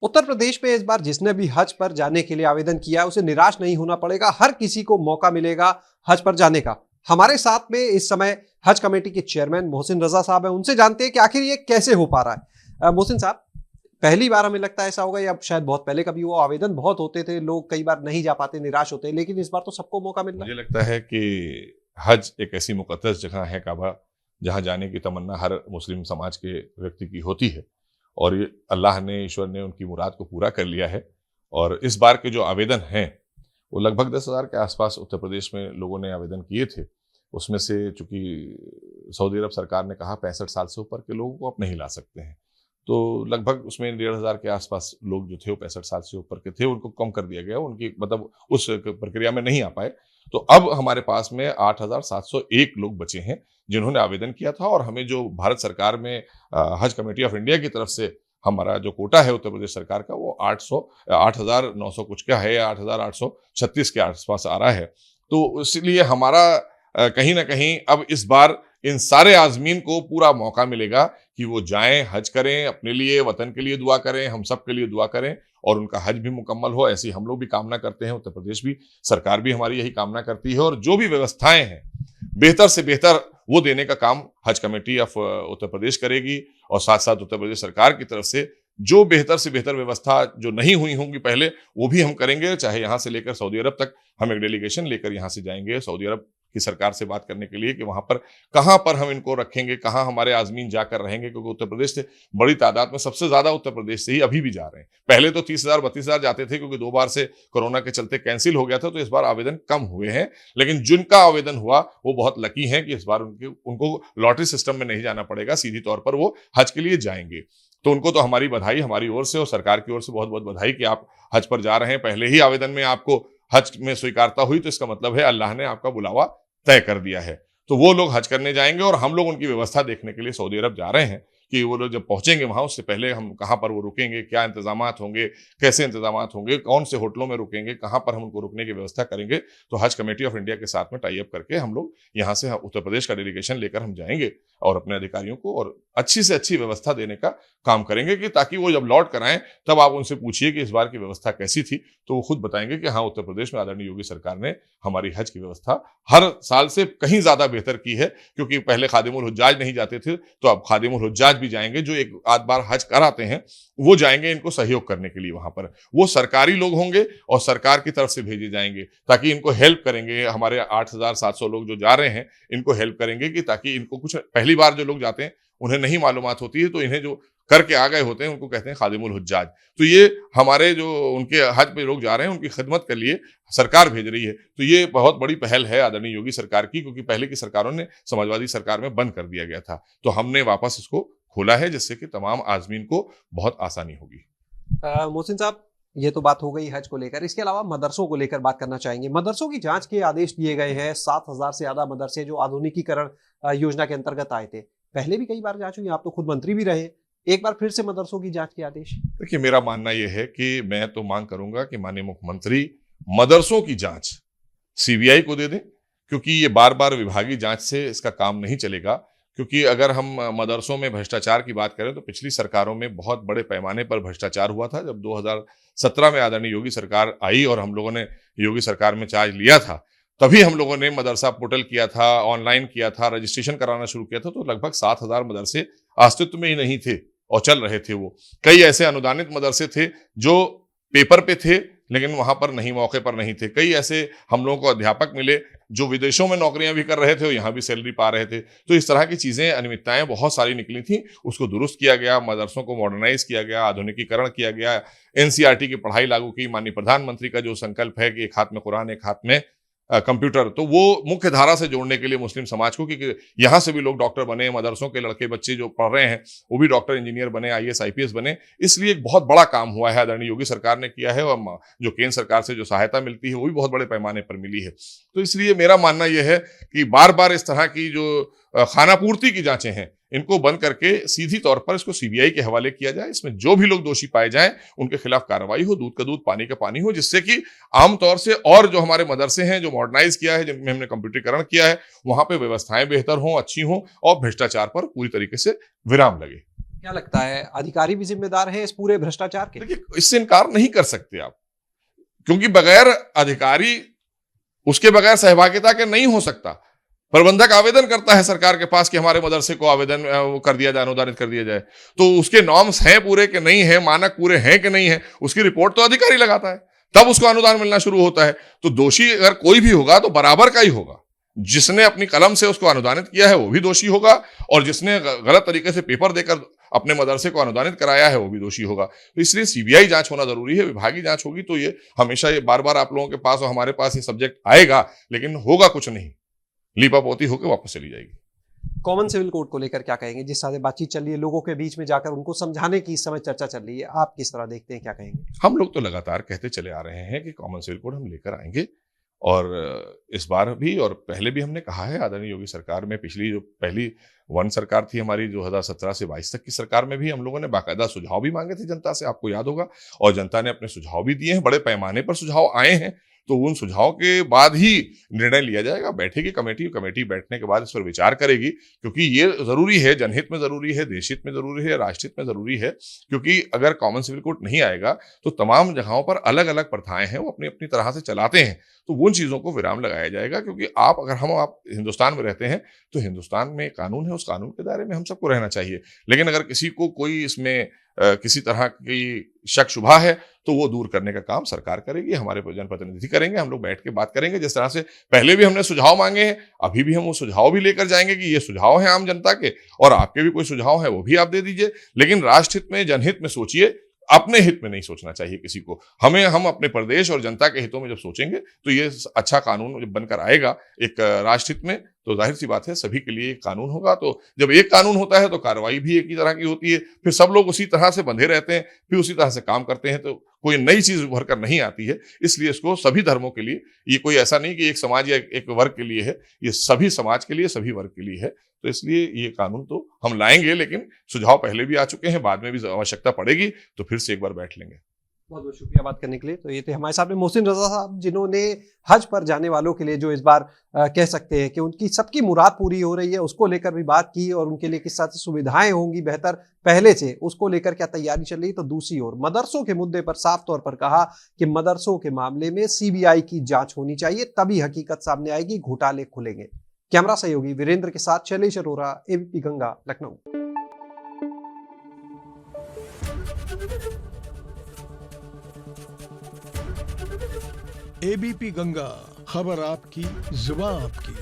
उत्तर प्रदेश में इस बार जिसने भी हज पर जाने के लिए आवेदन किया उसे निराश नहीं होना पड़ेगा। हर किसी को मौका मिलेगा हज पर जाने का। हमारे साथ में इस समय हज कमेटी के चेयरमैन मोहसिन रजा साहब हैं। उनसे जानते हैं कि आखिर ये कैसे हो पा रहा है। मोहसिन साहब, पहली बार हमें लगता है ऐसा होगा, या शायद बहुत पहले कभी हुआ, आवेदन बहुत होते थे, लोग कई बार नहीं जा पाते, निराश होते, लेकिन इस बार तो सबको मौका मिल रहा मुझे है। लगता है कि हज एक ऐसी मुकद्दस जगह है काबा, जहाँ जाने की तमन्ना हर मुस्लिम समाज के व्यक्ति की होती है। और ये अल्लाह ने, ईश्वर ने उनकी मुराद को पूरा कर लिया है। और इस बार के जो आवेदन हैं वो लगभग 10,000 के आसपास उत्तर प्रदेश में लोगों ने आवेदन किए थे। उसमें से चूंकि सऊदी अरब सरकार ने कहा 65 साल से ऊपर के लोगों को आप नहीं ला सकते हैं, तो लगभग उसमें 1,500 के आसपास लोग जो थे वो 65 साल से ऊपर के थे, उनको कम कर दिया गया, उनकी मतलब उस प्रक्रिया में नहीं आ पाए। तो अब हमारे पास में 8,701 लोग बचे हैं जिन्होंने आवेदन किया था। और हमें जो भारत सरकार में हज कमेटी ऑफ इंडिया की तरफ से हमारा जो कोटा है उत्तर प्रदेश सरकार का, वो 8,900 कुछ का है, या 8,836 के आसपास आ रहा है। तो इसलिए हमारा कहीं ना कहीं अब इस बार इन सारे आजमीन को पूरा मौका मिलेगा कि वो जाएं, हज करें, अपने लिए, वतन के लिए दुआ करें, हम सब के लिए दुआ करें, और उनका हज भी मुकम्मल हो, ऐसी हम लोग भी कामना करते हैं। उत्तर प्रदेश भी, सरकार भी हमारी यही कामना करती है। और जो भी व्यवस्थाएं हैं बेहतर से बेहतर वो देने का काम हज कमेटी ऑफ उत्तर प्रदेश करेगी। और साथ साथ उत्तर प्रदेश सरकार की तरफ से जो बेहतर से बेहतर व्यवस्था जो नहीं हुई होंगी पहले, वो भी हम करेंगे। चाहे यहाँ से लेकर सऊदी अरब तक हम एक डेलीगेशन लेकर यहाँ से जाएंगे सऊदी अरब की सरकार से बात करने के लिए कि वहां पर कहां पर हम इनको रखेंगे, कहां हमारे आजमीन जाकर रहेंगे। क्योंकि उत्तर प्रदेश से बड़ी तादाद में, सबसे ज्यादा उत्तर प्रदेश से ही अभी भी जा रहे हैं। पहले तो 30,000 32,000 जाते थे, क्योंकि 2 बार से कोरोना के चलते कैंसिल हो गया था, तो इस बार आवेदन कम हुए हैं। लेकिन जिनका आवेदन हुआ वो बहुत लकी हैं कि इस बार उनको लॉटरी सिस्टम में नहीं जाना पड़ेगा, सीधी तौर पर वो हज के लिए जाएंगे। तो उनको तो हमारी बधाई, हमारी ओर से और सरकार की ओर से बहुत बहुत बधाई कि आप हज पर जा रहे हैं। पहले ही आवेदन में आपको हज में स्वीकारता हुई, तो इसका मतलब है अल्लाह ने आपका बुलावा तय कर दिया है। तो वो लोग हज करने जाएंगे, और हम लोग उनकी व्यवस्था देखने के लिए सऊदी अरब जा रहे हैं कि वो लोग जब पहुंचेंगे वहां, उससे पहले हम कहां पर वो रुकेंगे, क्या इंतजामात होंगे, कैसे इंतजामात होंगे, कौन से होटलों में रुकेंगे, कहां पर हम उनको रुकने की व्यवस्था करेंगे। तो हज कमेटी ऑफ इंडिया के साथ में टाई अप करके हम लोग यहाँ से उत्तर प्रदेश का डेलीगेशन लेकर हम जाएंगे और अपने अधिकारियों को और अच्छी से अच्छी व्यवस्था देने का काम करेंगे, कि ताकि वो जब लौट कर आए तब आप उनसे पूछिए कि इस बार की व्यवस्था कैसी थी, तो वो खुद बताएंगे कि हाँ, उत्तर प्रदेश में आदरणीय योगी सरकार ने हमारी हज की व्यवस्था हर साल से कहीं ज्यादा बेहतर की है। क्योंकि पहले खादिमुल हुज्जाज नहीं जाते थे, तो अब खादिमुल हुज्जाज भी जाएंगे, जो एक आध बार हज कराते हैं वो जाएंगे इनको सहयोग करने के लिए। वहां पर वो सरकारी लोग होंगे और सरकार की तरफ से भेजे जाएंगे, ताकि इनको हेल्प करेंगे। हमारे 8,700 लोग जो जा रहे हैं इनको हेल्प करेंगे, कि ताकि इनको कुछ, पहली बार जो लोग जाते हैं उन्हें नहीं मालूमात होती है, तो इन्हें जो करके आ गए होते हैं उनको कहते हैं खादिमुल हुज्जाज। तो ये हमारे जो उनके हज पे लोग जा रहे हैं उनकी खिदमत के लिए सरकार भेज रही है। तो ये बहुत बड़ी पहल है आदरणीय योगी सरकार की, क्योंकि पहले की सरकारों ने, समाजवादी सरकार में बंद कर दिया गया था, तो हमने वापस इसको खोला है, जिससे कि तमाम आजमीन को बहुत आसानी होगी। मोहसिन साहब, ये तो बात हो गई हज को लेकर। इसके अलावा मदरसों को लेकर बात करना चाहेंगे। मदरसों की जांच के आदेश दिए गए हैं। 7,000 से ज्यादा मदरसे जो आधुनिकीकरण योजना के अंतर्गत आए थे, पहले भी कई बार जांच हुई, आप तो खुद मंत्री भी रहे, एक बार फिर से मदरसों की जांच के आदेश। देखिए, मेरा मानना यह है कि मैं तो मांग करूंगा कि माननीय मुख्यमंत्री मदरसों की जांच सीबीआई को दे दें, क्योंकि ये बार बार विभागीय जांच से इसका काम नहीं चलेगा। क्योंकि अगर हम मदरसों में भ्रष्टाचार की बात करें, तो पिछली सरकारों में बहुत बड़े पैमाने पर भ्रष्टाचार हुआ था। जब 2017 में आदरणीय योगी सरकार आई और हम लोगों ने योगी सरकार में चार्ज लिया था, तभी हम लोगों ने मदरसा पोर्टल किया था, ऑनलाइन किया था, रजिस्ट्रेशन कराना शुरू किया था। तो लगभग 7,000 मदरसे अस्तित्व में ही नहीं थे और चल रहे थे। वो कई ऐसे अनुदानित मदरसे थे जो पेपर पे थे, लेकिन वहां पर नहीं, मौके पर नहीं थे। कई ऐसे हम लोगों को अध्यापक मिले जो विदेशों में नौकरियां भी कर रहे थे और यहाँ भी सैलरी पा रहे थे। तो इस तरह की चीजें, अनियमितताएं बहुत सारी निकली थी। उसको दुरुस्त किया गया, मदरसों को मॉडर्नाइज किया गया, आधुनिकीकरण किया गया, एनसीईआरटी की पढ़ाई लागू की। माननीय प्रधानमंत्री का जो संकल्प है कि एक हाथ में कुरान एक हाथ में कंप्यूटर, तो वो मुख्य धारा से जोड़ने के लिए मुस्लिम समाज को, क्योंकि यहाँ से भी लोग डॉक्टर बने, मदरसों के लड़के बच्चे जो पढ़ रहे हैं वो भी डॉक्टर, इंजीनियर बने, आईएएस आईपीएस बने। इसलिए एक बहुत बड़ा काम हुआ है, आदरणीय योगी सरकार ने किया है। और जो केंद्र सरकार से जो सहायता मिलती है वो भी बहुत बड़े पैमाने पर मिली है। तो इसलिए मेरा मानना यह है कि बार बार इस तरह की जो खानापूर्ति की जांचें हैं, इनको बंद करके सीधी तौर पर इसको सीबीआई के हवाले किया जाए। इसमें जो भी लोग दोषी पाए जाएं उनके खिलाफ कार्रवाई हो, दूध का दूध पानी का पानी हो, जिससे कि आमतौर से और जो हमारे मदरसे हैं जो मॉडर्नाइज किया है, जिनमें हमने कंप्यूटरीकरण किया है, वहां पे व्यवस्थाएं बेहतर हों, अच्छी हों और भ्रष्टाचार पर पूरी तरीके से विराम लगे। क्या लगता है, अधिकारी भी जिम्मेदार हैं इस पूरे भ्रष्टाचार के? देखिए, इससे इनकार नहीं कर सकते आप, क्योंकि बगैर अधिकारी, उसके बगैर सहभागिता के नहीं हो सकता। प्रबंधक आवेदन करता है सरकार के पास कि हमारे मदरसे को आवेदन वो कर दिया जाए, अनुदानित कर दिया जाए, तो उसके नॉर्म्स हैं पूरे कि नहीं है, मानक पूरे हैं कि नहीं है, उसकी रिपोर्ट तो अधिकारी लगाता है, तब उसको अनुदान मिलना शुरू होता है। तो दोषी अगर कोई भी होगा तो बराबर का ही होगा। जिसने अपनी कलम से उसको अनुदानित किया है वो भी दोषी होगा, और जिसने गलत तरीके से पेपर देकर अपने मदरसे को अनुदानित कराया है वो भी दोषी होगा। तो इसलिए सीबीआई जांच होना जरूरी है, विभागीय जांच होगी तो ये हमेशा, ये बार बार आप लोगों के पास और हमारे पास ये सब्जेक्ट आएगा, लेकिन होगा कुछ नहीं, लीपापोती होकर वापस चली जाएगी। कॉमन सिविल कोड को लेकर क्या कहेंगे? जिस तरह से बातचीत चल रही है, लोगों के बीच में जाकर उनको समझाने की इस समय चर्चा चल रही है, आप किस तरह देखते हैं, क्या कहेंगे? हम लोग तो लगातार कहते चले आ रहे हैं कि कॉमन सिविल कोड हम लेकर आएंगे, और इस बार भी और पहले भी हमने कहा है, आदरणीय योगी सरकार में, पिछली जो पहली वन सरकार थी हमारी 2017 से 22 तक की सरकार में भी हम लोगों ने बाकायदा सुझाव भी मांगे थे जनता से, आपको याद होगा, और जनता ने अपने सुझाव भी दिए हैं, बड़े पैमाने पर सुझाव आए हैं। तो उन सुझाव के बाद ही निर्णय लिया जाएगा। बैठेगी कमेटी बैठने के बाद इस पर विचार करेगी, क्योंकि ये जरूरी है, जनहित में जरूरी है, देशहित में जरूरी है, राष्ट्रहित में जरूरी है। क्योंकि अगर कॉमन सिविल कोड नहीं आएगा तो तमाम जगहों पर अलग अलग प्रथाएं हैं, वो अपनी अपनी तरह से चलाते हैं, तो उन चीजों को विराम लगाया जाएगा। क्योंकि आप हिंदुस्तान में रहते हैं तो हिंदुस्तान में कानून है, उस कानून के दायरे में हम सबको रहना चाहिए। लेकिन अगर किसी को कोई इसमें किसी तरह की शक शुबा है तो वो दूर करने का काम सरकार करेगी, हमारे जनप्रतिनिधि करेंगे, हम लोग बैठ के बात करेंगे। जिस तरह से पहले भी हमने सुझाव मांगे हैं, अभी भी हम वो सुझाव भी लेकर जाएंगे कि ये सुझाव हैं आम जनता के, और आपके भी कोई सुझाव है वो भी आप दे दीजिए। लेकिन राष्ट्रहित में, जनहित में सोचिए, अपने हित में नहीं सोचना चाहिए किसी को। हम अपने प्रदेश और जनता के हितों में जब सोचेंगे तो ये अच्छा कानून जब बनकर आएगा एक राष्ट्रहित में, तो जाहिर सी बात है सभी के लिए एक कानून होगा। तो जब एक कानून होता है तो कार्रवाई भी एक ही तरह की होती है, फिर सब लोग उसी तरह से बंधे रहते हैं, फिर उसी तरह से काम करते हैं, तो कोई नई चीज उभर कर नहीं आती है। इसलिए इसको सभी धर्मों के लिए, ये कोई ऐसा नहीं कि एक समाज या एक वर्ग के लिए है, ये सभी समाज के लिए, सभी वर्ग के लिए है। तो इसलिए ये कानून तो हम लाएंगे, लेकिन सुझाव पहले भी आ चुके हैं, बाद में भी आवश्यकता पड़ेगी तो फिर से एक बार बैठ लेंगे। बहुत बहुत शुक्रिया बात करने के लिए। तो ये थे हमारे सामने मोहसिन रजा साहब, जिन्होंने हज पर जाने वालों के लिए जो इस बार कह सकते हैं कि उनकी सबकी मुराद पूरी हो रही है, उसको लेकर भी बात की, और उनके लिए किस तरह से सुविधाएं होंगी बेहतर पहले से, उसको लेकर क्या तैयारी चल रही है। तो दूसरी ओर मदरसों के मुद्दे पर साफ तौर पर कहा कि मदरसों के मामले में सीबीआई की जांच होनी चाहिए, तभी हकीकत सामने आएगी, घोटाले खुलेंगे। कैमरा सहयोगी वीरेंद्र के साथ शैलेश अरोरा, एबीपी गंगा, लखनऊ। एबीपी गंगा, खबर आपकी, जुबान आपकी।